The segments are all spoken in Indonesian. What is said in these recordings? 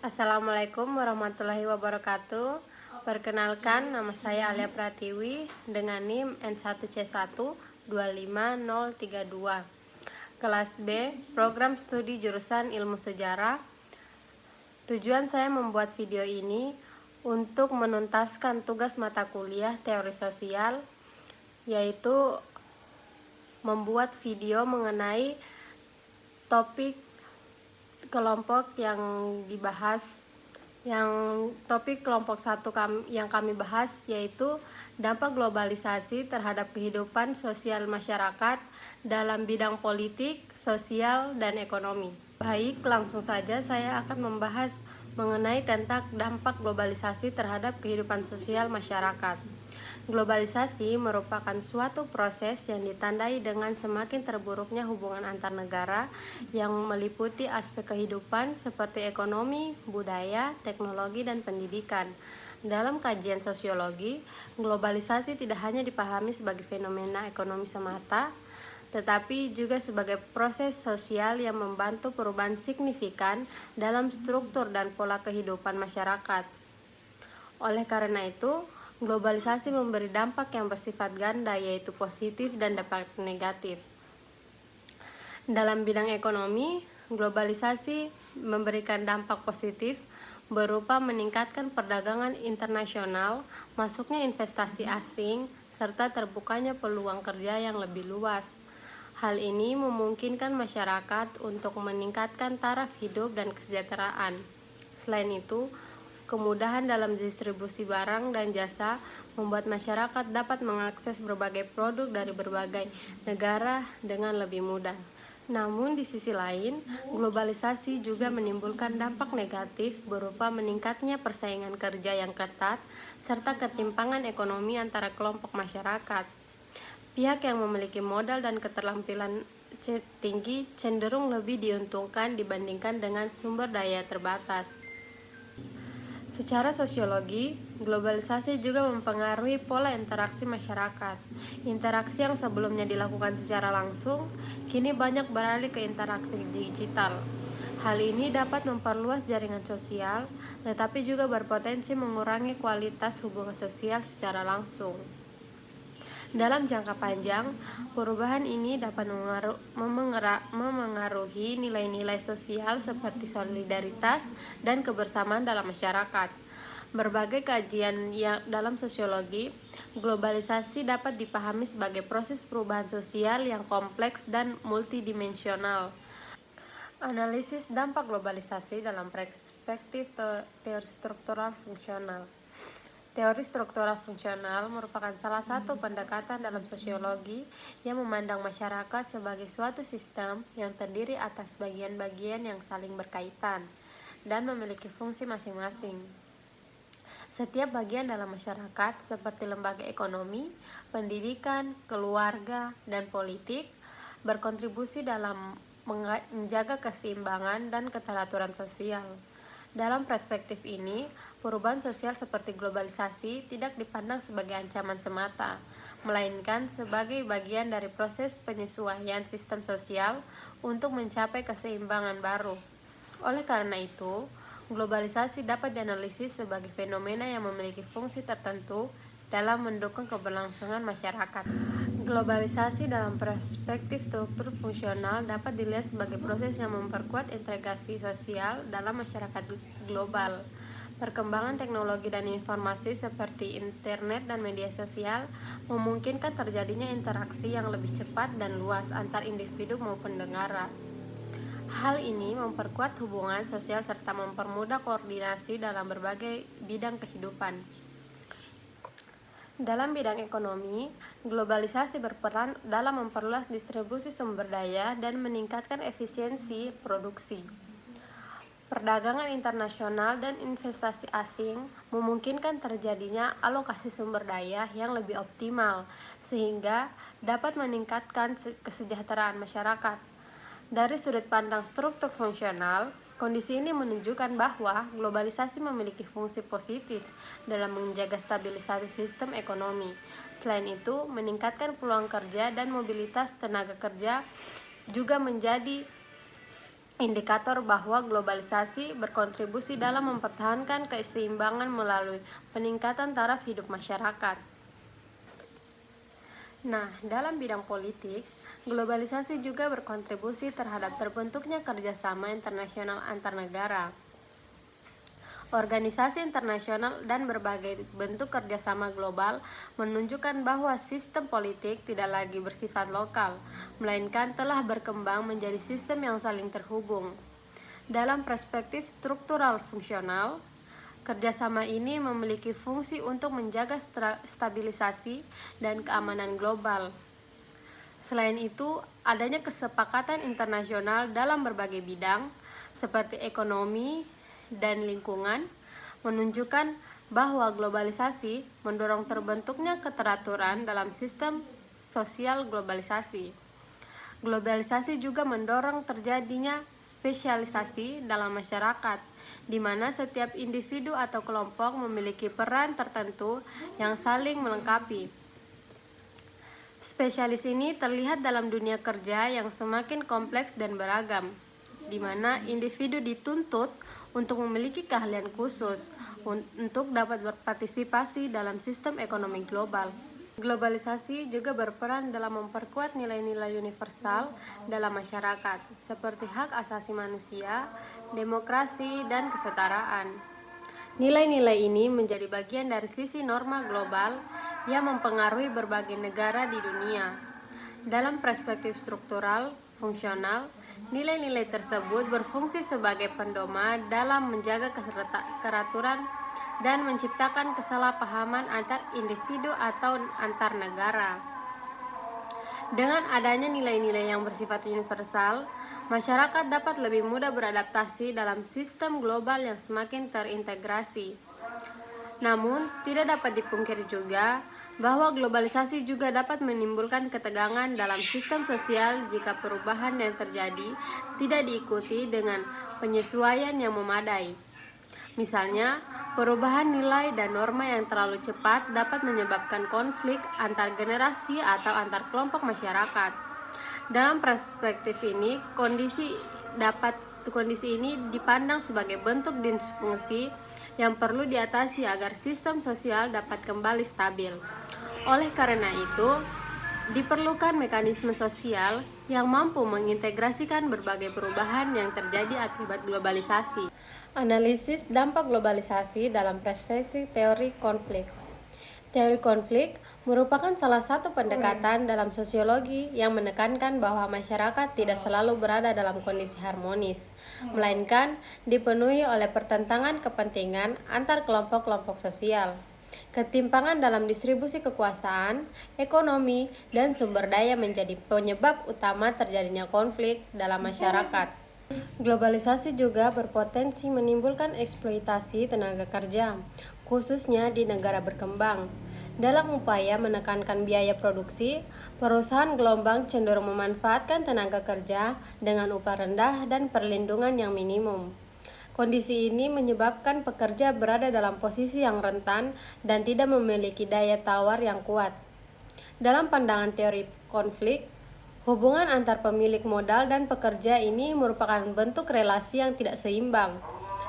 Assalamualaikum warahmatullahi wabarakatuh. Perkenalkan, nama saya Alia Pratiwi dengan NIM N1C1 25032. Kelas B, Program Studi Jurusan Ilmu Sejarah. Tujuan saya membuat video ini untuk menuntaskan tugas mata kuliah Teori Sosial, yaitu membuat video mengenai topik kelompok yang dibahas. Topik kelompok 1 yang kami bahas yaitu dampak globalisasi terhadap kehidupan sosial masyarakat dalam bidang politik, sosial, dan ekonomi. Baik, langsung saja saya akan membahas mengenai tentang dampak globalisasi terhadap kehidupan sosial masyarakat. Globalisasi merupakan suatu proses yang ditandai dengan semakin terburuknya hubungan antar negara yang meliputi aspek kehidupan seperti ekonomi, budaya, teknologi, dan pendidikan. Dalam kajian sosiologi, globalisasi tidak hanya dipahami sebagai fenomena ekonomi semata, tetapi juga sebagai proses sosial yang membantu perubahan signifikan dalam struktur dan pola kehidupan masyarakat. Oleh karena itu, globalisasi memberi dampak yang bersifat ganda, yaitu positif dan dampak negatif. Dalam bidang ekonomi, globalisasi memberikan dampak positif berupa meningkatkan perdagangan internasional, masuknya investasi asing, serta terbukanya peluang kerja yang lebih luas. Hal ini memungkinkan masyarakat untuk meningkatkan taraf hidup dan kesejahteraan. Selain itu, kemudahan dalam distribusi barang dan jasa membuat masyarakat dapat mengakses berbagai produk dari berbagai negara dengan lebih mudah. Namun di sisi lain, globalisasi juga menimbulkan dampak negatif berupa meningkatnya persaingan kerja yang ketat serta ketimpangan ekonomi antara kelompok masyarakat. Pihak yang memiliki modal dan keterampilan tinggi cenderung lebih diuntungkan dibandingkan dengan sumber daya terbatas. Secara sosiologi, globalisasi juga mempengaruhi pola interaksi masyarakat. Interaksi yang sebelumnya dilakukan secara langsung, kini banyak beralih ke interaksi digital. Hal ini dapat memperluas jaringan sosial, tetapi juga berpotensi mengurangi kualitas hubungan sosial secara langsung. Dalam jangka panjang, perubahan ini dapat memengaruhi nilai-nilai sosial seperti solidaritas dan kebersamaan dalam masyarakat. Berbagai kajian dalam sosiologi, globalisasi dapat dipahami sebagai proses perubahan sosial yang kompleks dan multidimensional. Analisis dampak globalisasi dalam perspektif teori struktural fungsional. Teori struktural fungsional merupakan salah satu pendekatan dalam sosiologi yang memandang masyarakat sebagai suatu sistem yang terdiri atas bagian-bagian yang saling berkaitan dan memiliki fungsi masing-masing. Setiap bagian dalam masyarakat seperti lembaga ekonomi, pendidikan, keluarga, dan politik berkontribusi dalam menjaga keseimbangan dan keteraturan sosial. Dalam perspektif ini, perubahan sosial seperti globalisasi tidak dipandang sebagai ancaman semata, melainkan sebagai bagian dari proses penyesuaian sistem sosial untuk mencapai keseimbangan baru. Oleh karena itu, globalisasi dapat dianalisis sebagai fenomena yang memiliki fungsi tertentu dalam mendukung keberlangsungan masyarakat. Globalisasi dalam perspektif struktur fungsional dapat dilihat sebagai proses yang memperkuat integrasi sosial dalam masyarakat global. Perkembangan teknologi dan informasi seperti internet dan media sosial memungkinkan terjadinya interaksi yang lebih cepat dan luas antar individu maupun negara. Hal ini memperkuat hubungan sosial serta mempermudah koordinasi dalam berbagai bidang kehidupan. Dalam bidang ekonomi, globalisasi berperan dalam memperluas distribusi sumber daya dan meningkatkan efisiensi produksi. Perdagangan internasional dan investasi asing memungkinkan terjadinya alokasi sumber daya yang lebih optimal, sehingga dapat meningkatkan kesejahteraan masyarakat. Dari sudut pandang struktur fungsional, kondisi ini menunjukkan bahwa globalisasi memiliki fungsi positif dalam menjaga stabilisasi sistem ekonomi. Selain itu, meningkatkan peluang kerja dan mobilitas tenaga kerja juga menjadi indikator bahwa globalisasi berkontribusi dalam mempertahankan keseimbangan melalui peningkatan taraf hidup masyarakat. Nah, dalam bidang politik, globalisasi juga berkontribusi terhadap terbentuknya kerjasama internasional antar negara. Organisasi internasional dan berbagai bentuk kerjasama global menunjukkan bahwa sistem politik tidak lagi bersifat lokal, melainkan telah berkembang menjadi sistem yang saling terhubung. Dalam perspektif struktural fungsional, kerjasama ini memiliki fungsi untuk menjaga stabilisasi dan keamanan global. Selain itu, adanya kesepakatan internasional dalam berbagai bidang, seperti ekonomi dan lingkungan, menunjukkan bahwa globalisasi mendorong terbentuknya keteraturan dalam sistem sosial globalisasi. Globalisasi juga mendorong terjadinya spesialisasi dalam masyarakat, di mana setiap individu atau kelompok memiliki peran tertentu yang saling melengkapi. Spesialis ini terlihat dalam dunia kerja yang semakin kompleks dan beragam, di mana individu dituntut untuk memiliki keahlian khusus untuk dapat berpartisipasi dalam sistem ekonomi global. Globalisasi juga berperan dalam memperkuat nilai-nilai universal dalam masyarakat, seperti hak asasi manusia, demokrasi, dan kesetaraan. Nilai-nilai ini menjadi bagian dari sisi norma global yang mempengaruhi berbagai negara di dunia. Dalam perspektif struktural, fungsional, nilai-nilai tersebut berfungsi sebagai pendoman dalam menjaga keteraturan dan menciptakan kesalahpahaman antar individu atau antar negara. Dengan adanya nilai-nilai yang bersifat universal, masyarakat dapat lebih mudah beradaptasi dalam sistem global yang semakin terintegrasi. Namun, tidak dapat dipungkiri juga bahwa globalisasi juga dapat menimbulkan ketegangan dalam sistem sosial jika perubahan yang terjadi tidak diikuti dengan penyesuaian yang memadai. Misalnya, perubahan nilai dan norma yang terlalu cepat dapat menyebabkan konflik antar generasi atau antar kelompok masyarakat. Dalam perspektif ini, kondisi ini dipandang sebagai bentuk disfungsi yang perlu diatasi agar sistem sosial dapat kembali stabil. Oleh karena itu, diperlukan mekanisme sosial yang mampu mengintegrasikan berbagai perubahan yang terjadi akibat globalisasi. Analisis dampak globalisasi dalam perspektif teori konflik. Teori konflik merupakan salah satu pendekatan dalam sosiologi yang menekankan bahwa masyarakat tidak selalu berada dalam kondisi harmonis, melainkan dipenuhi oleh pertentangan kepentingan antar kelompok-kelompok sosial. Ketimpangan dalam distribusi kekuasaan, ekonomi, dan sumber daya menjadi penyebab utama terjadinya konflik dalam masyarakat. Globalisasi juga berpotensi menimbulkan eksploitasi tenaga kerja, khususnya di negara berkembang. Dalam upaya menekankan biaya produksi, perusahaan gelombang cenderung memanfaatkan tenaga kerja dengan upah rendah dan perlindungan yang minimum. Kondisi ini menyebabkan pekerja berada dalam posisi yang rentan dan tidak memiliki daya tawar yang kuat. Dalam pandangan teori konflik, hubungan antar pemilik modal dan pekerja ini merupakan bentuk relasi yang tidak seimbang,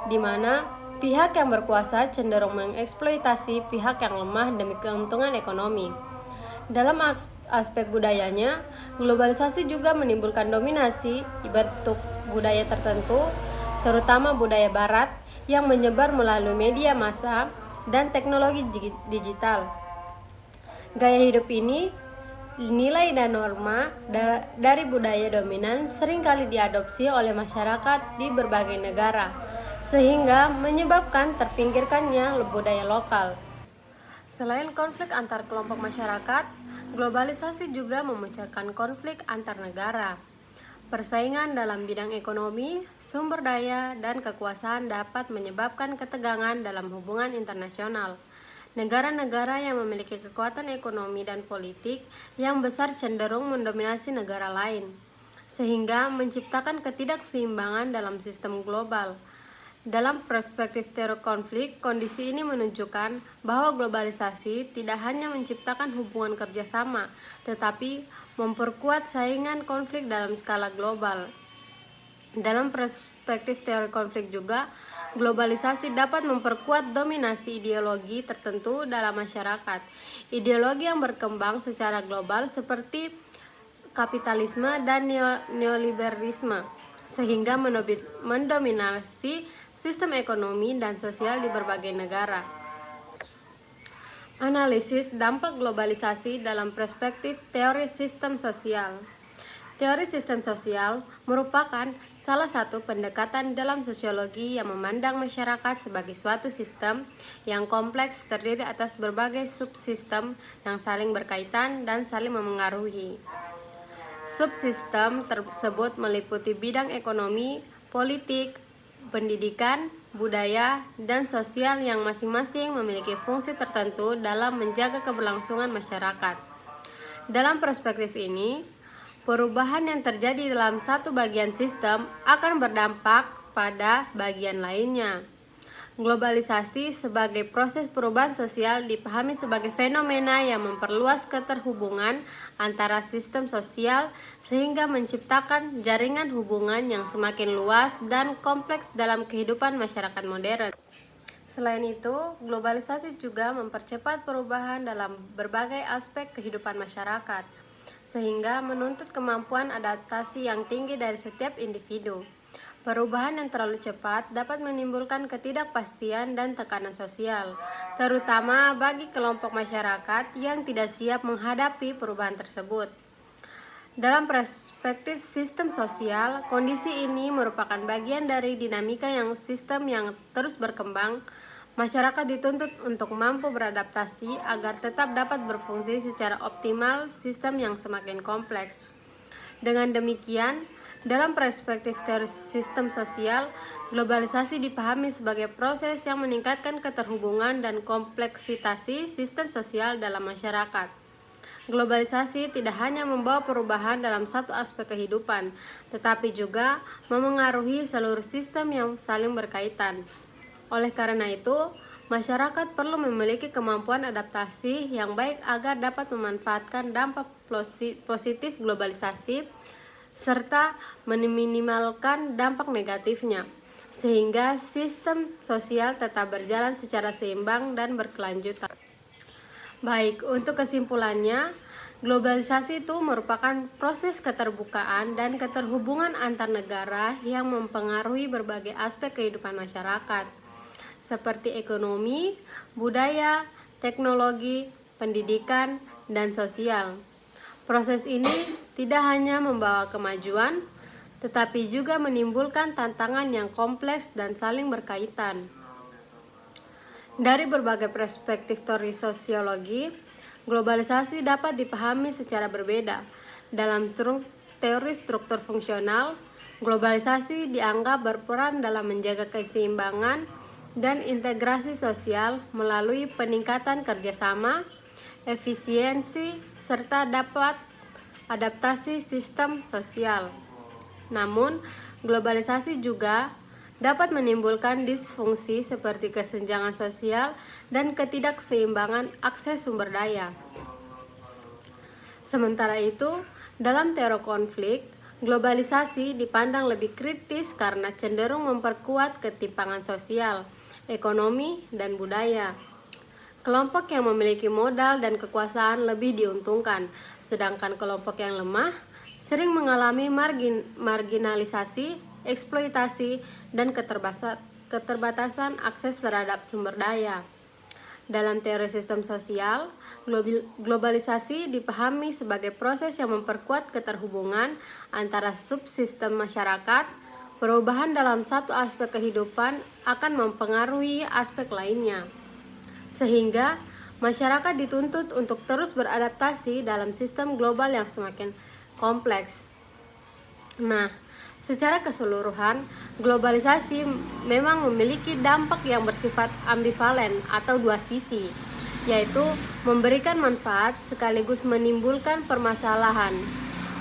di mana pihak yang berkuasa cenderung mengeksploitasi pihak yang lemah demi keuntungan ekonomi. Dalam aspek budayanya, globalisasi juga menimbulkan dominasi bentuk budaya tertentu, terutama budaya barat yang menyebar melalui media massa dan teknologi digital. Gaya hidup ini, nilai dan norma dari budaya dominan seringkali diadopsi oleh masyarakat di berbagai negara, sehingga menyebabkan terpinggirkannya budaya lokal. Selain konflik antar kelompok masyarakat, globalisasi juga memunculkan konflik antar negara. Persaingan dalam bidang ekonomi, sumber daya, dan kekuasaan dapat menyebabkan ketegangan dalam hubungan internasional. Negara-negara yang memiliki kekuatan ekonomi dan politik yang besar cenderung mendominasi negara lain, sehingga menciptakan ketidakseimbangan dalam sistem global. Dalam perspektif teori konflik, kondisi ini menunjukkan bahwa globalisasi tidak hanya menciptakan hubungan kerjasama, tetapi memperkuat saingan konflik dalam skala global. Dalam perspektif teori konflik juga, globalisasi dapat memperkuat dominasi ideologi tertentu dalam masyarakat. Ideologi yang berkembang secara global seperti kapitalisme dan neoliberalisme, sehingga mendominasi sistem ekonomi dan sosial di berbagai negara. Analisis dampak globalisasi dalam perspektif teori sistem sosial. Teori sistem sosial merupakan salah satu pendekatan dalam sosiologi yang memandang masyarakat sebagai suatu sistem yang kompleks terdiri atas berbagai subsistem yang saling berkaitan dan saling memengaruhi. Subsistem tersebut meliputi bidang ekonomi, politik, pendidikan, budaya, dan sosial yang masing-masing memiliki fungsi tertentu dalam menjaga keberlangsungan masyarakat. Dalam perspektif ini, perubahan yang terjadi dalam satu bagian sistem akan berdampak pada bagian lainnya. Globalisasi sebagai proses perubahan sosial dipahami sebagai fenomena yang memperluas keterhubungan antara sistem sosial sehingga menciptakan jaringan hubungan yang semakin luas dan kompleks dalam kehidupan masyarakat modern. Selain itu, globalisasi juga mempercepat perubahan dalam berbagai aspek kehidupan masyarakat, sehingga menuntut kemampuan adaptasi yang tinggi dari setiap individu. Perubahan yang terlalu cepat dapat menimbulkan ketidakpastian dan tekanan sosial, terutama bagi kelompok masyarakat yang tidak siap menghadapi perubahan tersebut. Dalam perspektif sistem sosial, kondisi ini merupakan bagian dari dinamika sistem yang terus berkembang. Masyarakat dituntut untuk mampu beradaptasi agar tetap dapat berfungsi secara optimal sistem yang semakin kompleks. Dengan demikian, dalam perspektif teori sistem sosial, globalisasi dipahami sebagai proses yang meningkatkan keterhubungan dan kompleksitas sistem sosial dalam masyarakat. Globalisasi tidak hanya membawa perubahan dalam satu aspek kehidupan, tetapi juga memengaruhi seluruh sistem yang saling berkaitan. Oleh karena itu, masyarakat perlu memiliki kemampuan adaptasi yang baik agar dapat memanfaatkan dampak positif globalisasi serta meminimalkan dampak negatifnya, sehingga sistem sosial tetap berjalan secara seimbang dan berkelanjutan. Baik, untuk kesimpulannya, globalisasi itu merupakan proses keterbukaan dan keterhubungan antar negara yang mempengaruhi berbagai aspek kehidupan masyarakat, seperti ekonomi, budaya, teknologi, pendidikan, dan sosial. Proses ini tidak hanya membawa kemajuan, tetapi juga menimbulkan tantangan yang kompleks dan saling berkaitan. Dari berbagai perspektif teori sosiologi, globalisasi dapat dipahami secara berbeda. Dalam teori struktur fungsional, globalisasi dianggap berperan dalam menjaga keseimbangan dan integrasi sosial melalui peningkatan kerjasama, efisiensi, serta dapat adaptasi sistem sosial. Namun, globalisasi juga dapat menimbulkan disfungsi seperti kesenjangan sosial dan ketidakseimbangan akses sumber daya. Sementara itu, dalam teori konflik, globalisasi dipandang lebih kritis karena cenderung memperkuat ketimpangan sosial, ekonomi, dan budaya. Kelompok yang memiliki modal dan kekuasaan lebih diuntungkan, sedangkan kelompok yang lemah sering mengalami marginalisasi, eksploitasi, dan keterbatasan akses terhadap sumber daya. Dalam teori sistem sosial, globalisasi dipahami sebagai proses yang memperkuat keterhubungan antara subsistem masyarakat. Perubahan dalam satu aspek kehidupan akan mempengaruhi aspek lainnya, sehingga masyarakat dituntut untuk terus beradaptasi dalam sistem global yang semakin kompleks. Nah, secara keseluruhan, globalisasi memang memiliki dampak yang bersifat ambivalen atau dua sisi, yaitu memberikan manfaat sekaligus menimbulkan permasalahan.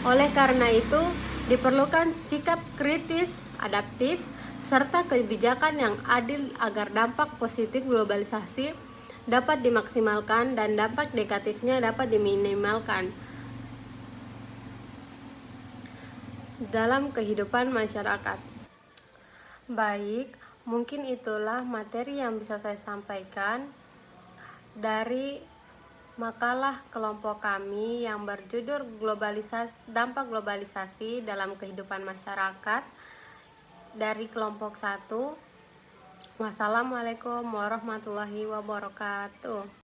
Oleh karena itu, diperlukan sikap kritis, adaptif, serta kebijakan yang adil agar dampak positif globalisasi dapat dimaksimalkan dan dampak negatifnya dapat diminimalkan. dalam kehidupan masyarakat. Baik, mungkin itulah materi yang bisa saya sampaikan dari makalah kelompok kami yang berjudul Dampak Globalisasi dalam Kehidupan Masyarakat dari kelompok 1. Wassalamualaikum warahmatullahi wabarakatuh.